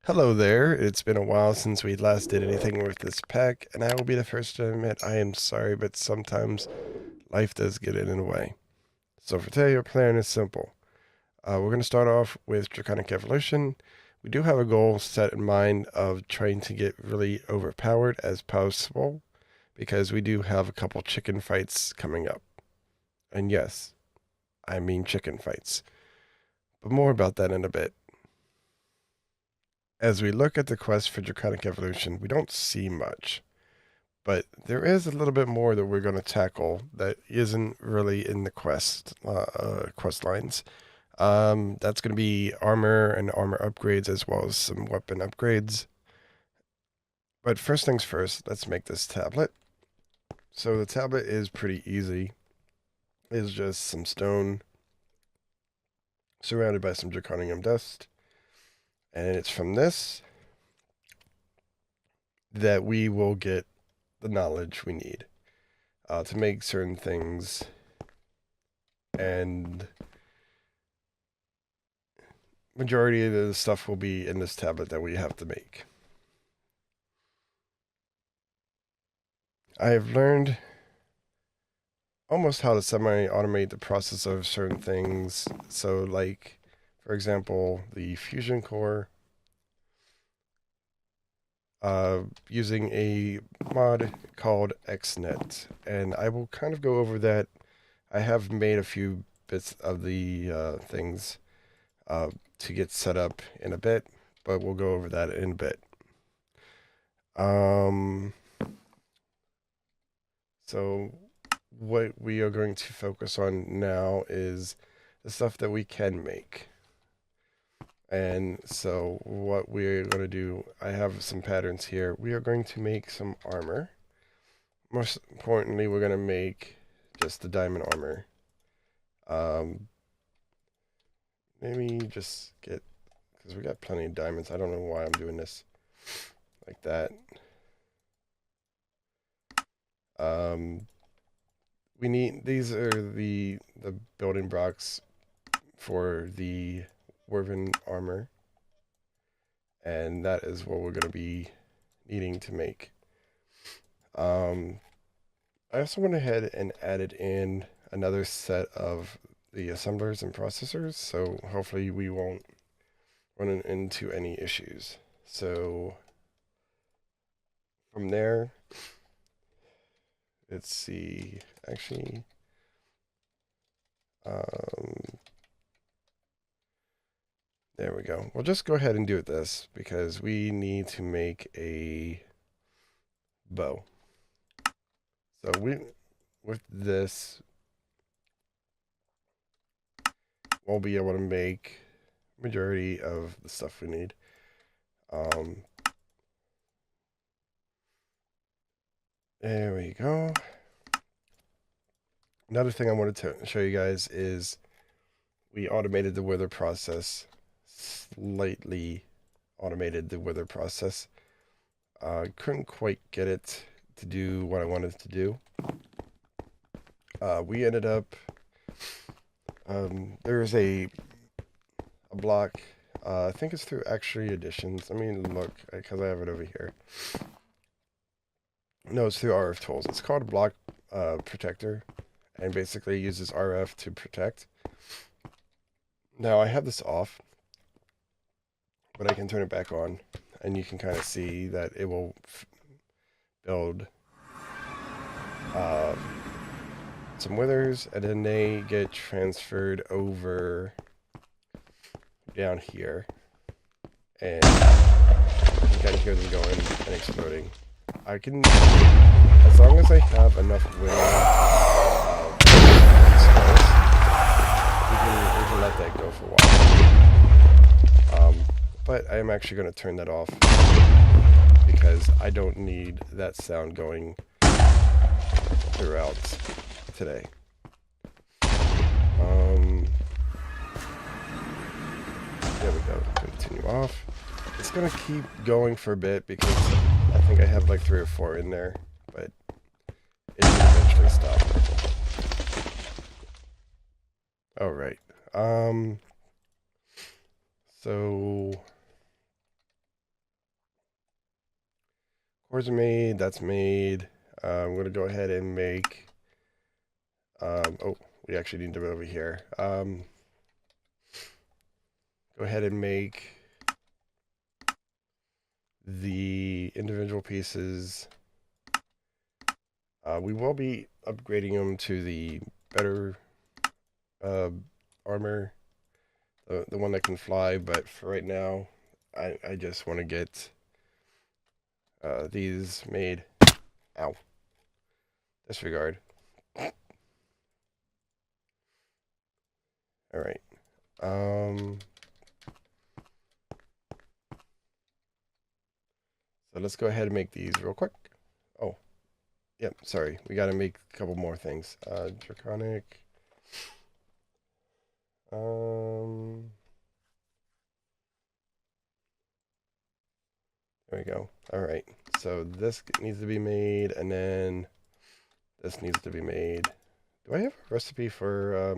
Hello there. It's been a while since we last did anything with this pack, and I will be the first to admit I am sorry, but sometimes life does get in the way. So for today, our plan is simple. We're going to start off with Draconic Evolution. We do have a goal set in mind of trying to get really overpowered as possible, because we do have a couple chicken fights coming up. And yes, I mean chicken fights. But more about that in a bit. As we look at the quest for Draconic Evolution, we don't see much. But there is a little bit more that we're going to tackle that isn't really in the quest lines. That's going to be armor and armor upgrades as well as some weapon upgrades. But first things first, let's make this tablet. So the tablet is pretty easy. It's just some stone surrounded by some draconium dust. And it's from this that we will get the knowledge we need to make certain things. And majority of the stuff will be in this tablet that we have to make. I have learned almost how to semi-automate the process of certain things. So like, for example, the fusion core, using a mod called XNet. And I will kind of go over that. I have made a few bits of the things to get set up in a bit, but we'll go over that in a bit. So what we are going to focus on now is the stuff that we can make. And so what we're going to do, I have some patterns here. We are going to make some armor. Most importantly, we're going to make just the diamond armor. Maybe just get, because we got plenty of diamonds. I don't know why I'm doing this like that. We need, these are the building blocks for the woven armor, and that is what we're going to be needing to make. I also went ahead and added in another set of the assemblers and processors, so hopefully we won't run into any issues. So from there, let's see, actually, there we go. We'll just go ahead and do this because we need to make a bow. So with this, we'll be able to make majority of the stuff we need. There we go. Another thing I wanted to show you guys is we automated the wither process, slightly automated the wither process. Couldn't quite get it to do what I wanted to do. We ended up, there's a block, I think it's through Actually Editions. Let me look, because I have it over here. No, it's through RF Tools. It's called a block protector, and basically uses RF to protect. Now I have this off, but I can turn it back on, and you can kind of see that it will build some withers, and then they get transferred over down here, and you can kind of hear them going and exploding. I can, as long as I have enough wind, we can let that go for a while. But I am actually going to turn that off because I don't need that sound going throughout today. There we go. Continue off. It's going to keep going for a bit because I think I have like 3 or 4 in there, but it will eventually stop. Alright. So Cores are made. That's made. I'm going to go ahead and make... oh, we actually need to move over here. Go ahead and make the individual pieces. We will be upgrading them to the better armor, the one that can fly, but for right now, I just want to get these made. Ow. Disregard. Alright. So let's go ahead and make these real quick. Oh. Yep, sorry. We gotta make a couple more things. Draconic. There we go. Alright. So this needs to be made, and then this needs to be made. Do I have a recipe for,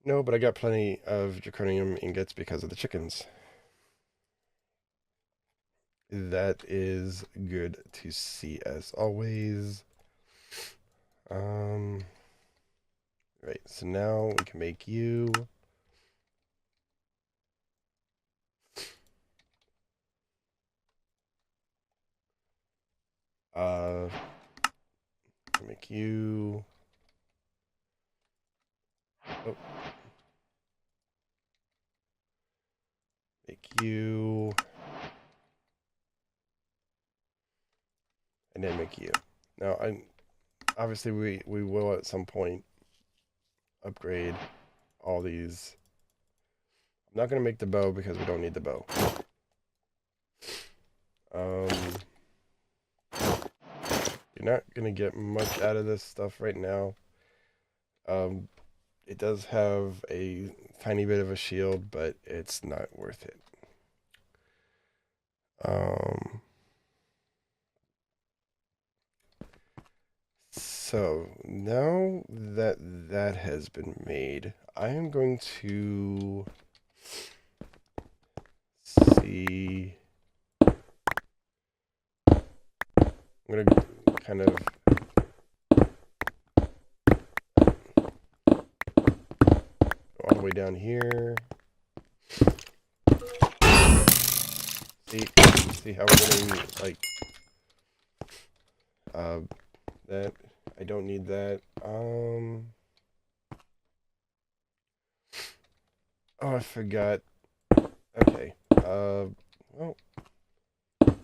No, but I got plenty of draconium ingots because of the chickens. That is good to see as always. Right, so now we can make you. Make you. Oh. Make you. And then make you. Now, obviously we will at some point upgrade all these. I'm not gonna make the bow because we don't need the bow. You're not gonna get much out of this stuff right now. It does have a tiny bit of a shield, but it's not worth it. So now that that has been made, I am going to see. I'm going to kind of go all the way down here. See how we're getting like that. I don't need that. Oh, I forgot. Okay. Well, do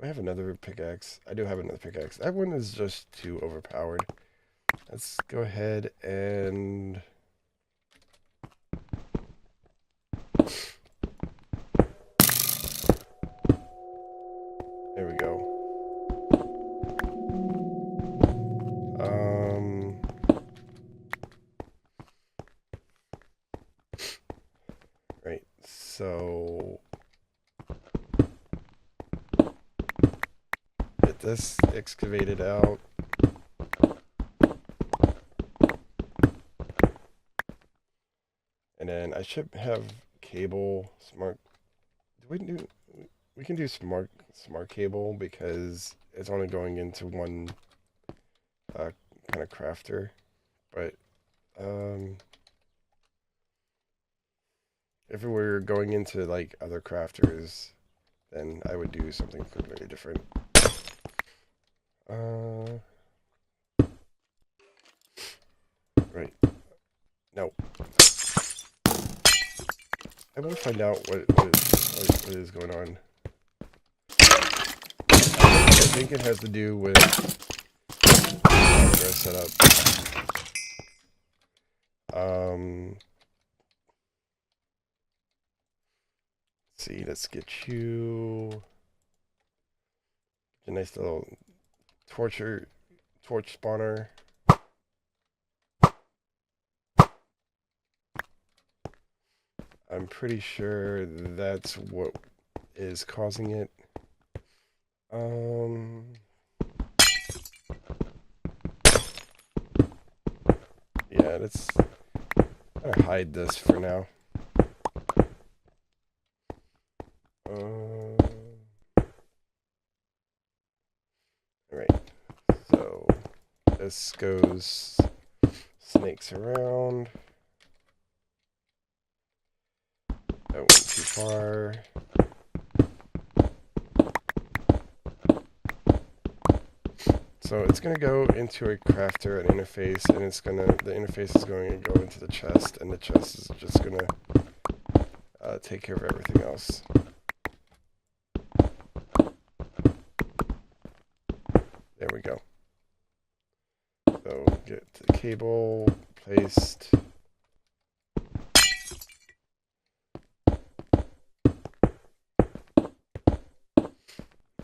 I have another pickaxe? I do have another pickaxe. That one is just too overpowered. Let's go ahead and there we go. Right. So get this excavated out. And then I should have cable smart. We can do smart cable because it's only going into one kind of crafter, but if we were going into like other crafters, then I would do something completely different. Right. No. I want to find out what is going on. I think it has to do with our setup. Let's see, let's get you a nice little torch spawner. I'm pretty sure that's what is causing it. Yeah, let's hide this for now. Alright, so this goes, snakes around. That went too far. So it's going to go into a crafter, an interface, and the interface is going to go into the chest, and the chest is just going to take care of everything else. There we go. So get the cable placed.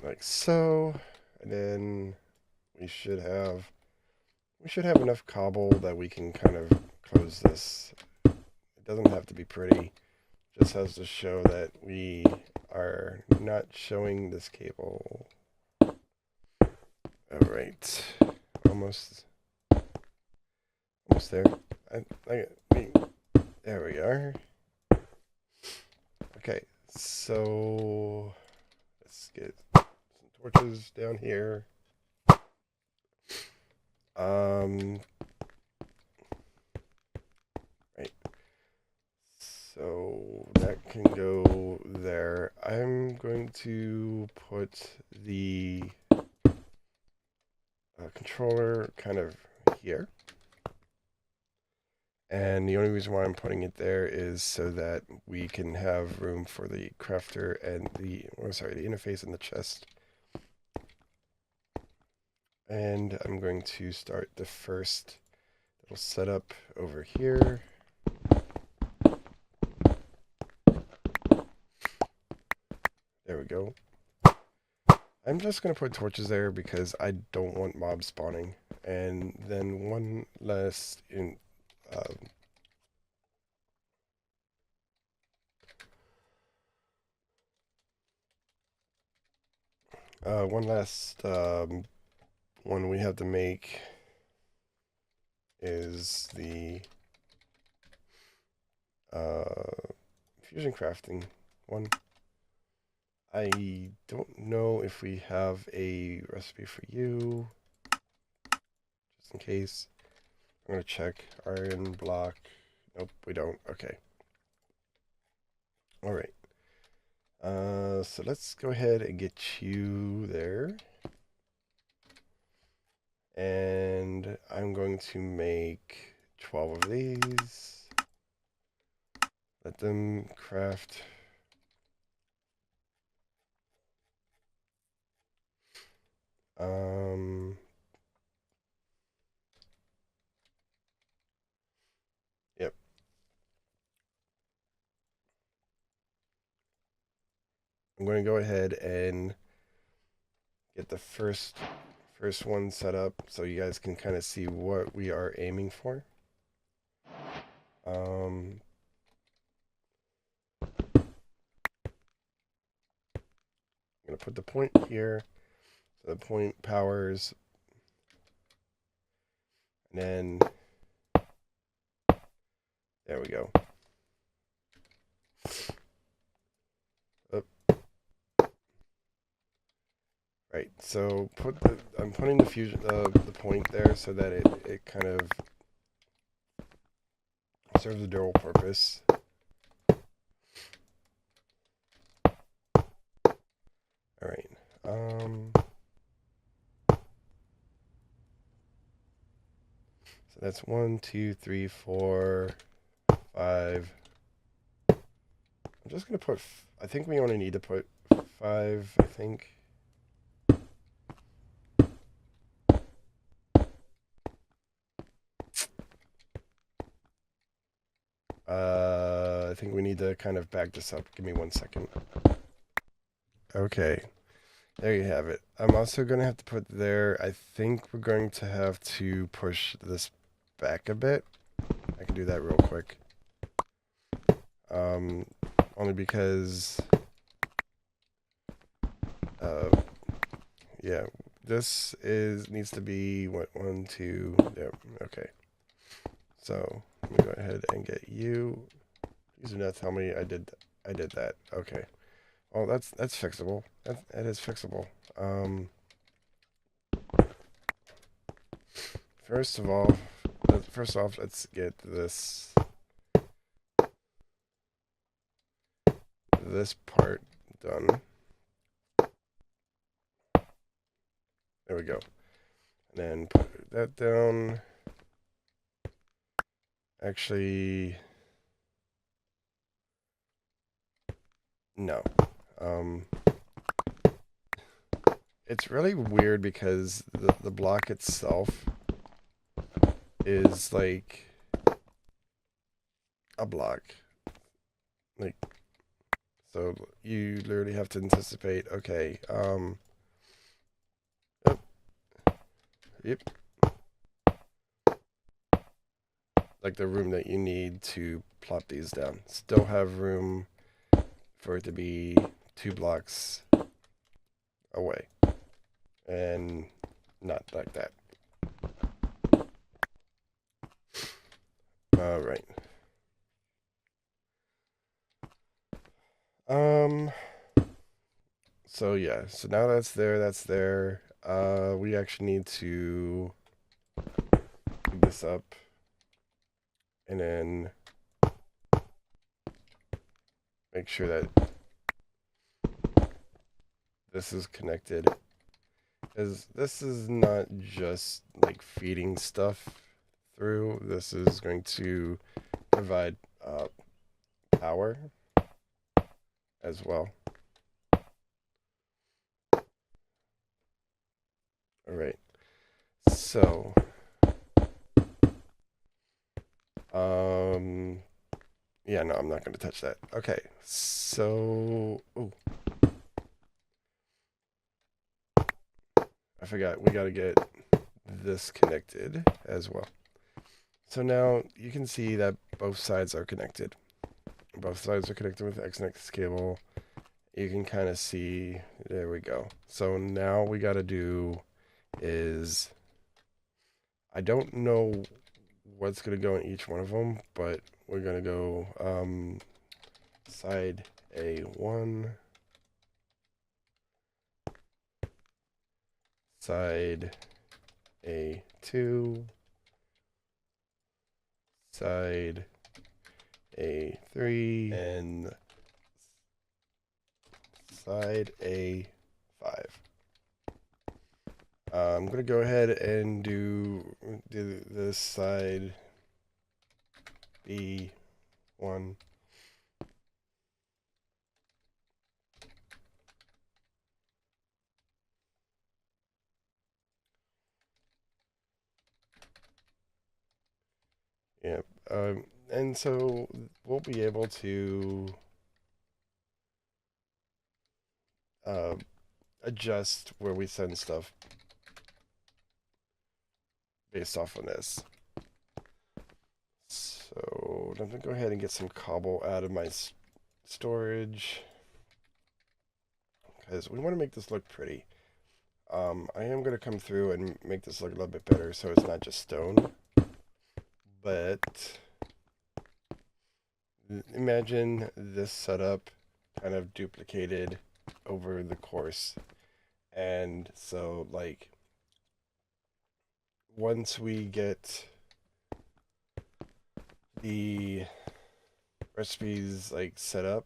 Like so, and then we should have enough cobble that we can kind of close this. It doesn't have to be pretty, just has to show that we are not showing this cable. All right, almost there. There we are. Okay, so let's get some torches down here. Right. So that can go there. I'm going to put the controller kind of here. And the only reason why I'm putting it there is so that we can have room for the crafter and the interface and the chest. And I'm going to start the first little setup over here. There we go. I'm just going to put torches there because I don't want mobs spawning. And then one last one we have to make is the fusion crafting one. I don't know if we have a recipe for you, just in case. I'm going to check. Iron block. Nope, we don't. Okay. Alright. So let's go ahead and get you there. And I'm going to make 12 of these. Let them craft. Yep. I'm going to go ahead and get the first one set up so you guys can kind of see what we are aiming for. I'm going to put the point here. So the point powers. And then there we go. Right, so I'm putting the fusion the point there so that it kind of serves a dual purpose. All right. So that's 1, 2, 3, 4, 5. I'm just gonna put. I think we only need to put 5. I think. I think we need to kind of back this up. Give me 1 second. Okay. There you have it. I'm also going to have to put there, I think we're going to have to push this back a bit. I can do that real quick. Only because, yeah, this needs to be, what, 1, 2, yep, okay. So, let me go ahead and get you. Please do not tell me I did that. Okay. Oh, that's fixable. That is fixable. first of all, first off, let's get this part done. There we go. And then put that down. Actually, no. It's really weird because the block itself is like a block. Like, so you literally have to anticipate, okay, oh, yep. Like the room that you need to plop these down. Still have room for it to be 2 blocks away. And not like that. Alright. So yeah, so now that's there. We actually need to pick this up and then make sure that this is connected. Because this is not just like feeding stuff through. This is going to provide power as well. Alright. So yeah, no, I'm not going to touch that. Okay. So I forgot we got to get this connected as well. So now you can see that both sides are connected. Both sides are connected with the X cable. You can kind of see, there we go. So now we got to do is, I don't know what's going to go in each one of them, but we're going to go side A1, side A2, side A3, and side A5. I'm going to go ahead and do this side B1. Yeah, and so we'll be able to adjust where we send stuff based off of this. So I'm going to go ahead and get some cobble out of my storage because we want to make this look pretty. I am going to come through and make this look a little bit better so it's not just stone. But imagine this setup kind of duplicated over the course. And so, like, once we get the recipes, like, set up,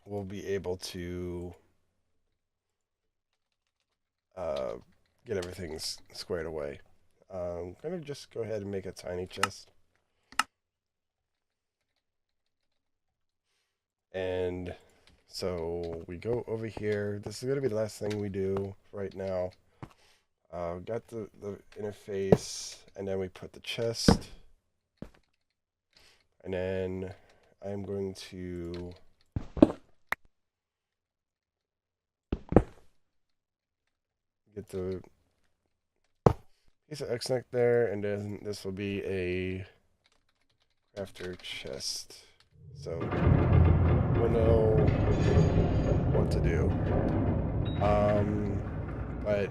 we'll be able to get everything squared away. I'm going to just go ahead and make a tiny chest. And so we go over here. This is going to be the last thing we do right now. Got the interface, and then we put the chest. And then I'm going to get the piece of X-neck there, and then this will be a crafter chest. So we'll know what to do. But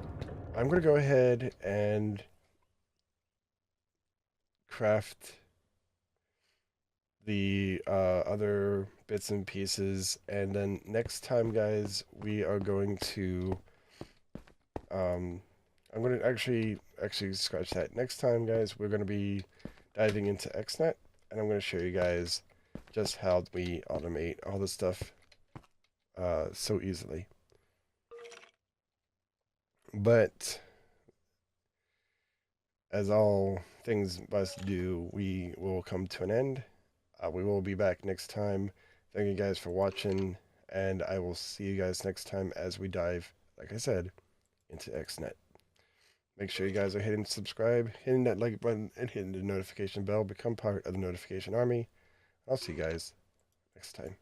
I'm going to go ahead and craft the other bits and pieces, and then next time, guys, we are going to I'm going to actually scratch that. Next time, guys, we're going to be diving into XNet, and I'm going to show you guys just how we automate all this stuff so easily. But as all things must do, we will come to an end. We will be back next time. Thank you guys for watching, and I will see you guys next time as we dive, like I said, into XNet. Make sure you guys are hitting subscribe, hitting that like button, and hitting the notification bell. Become part of the notification army. I'll see you guys next time.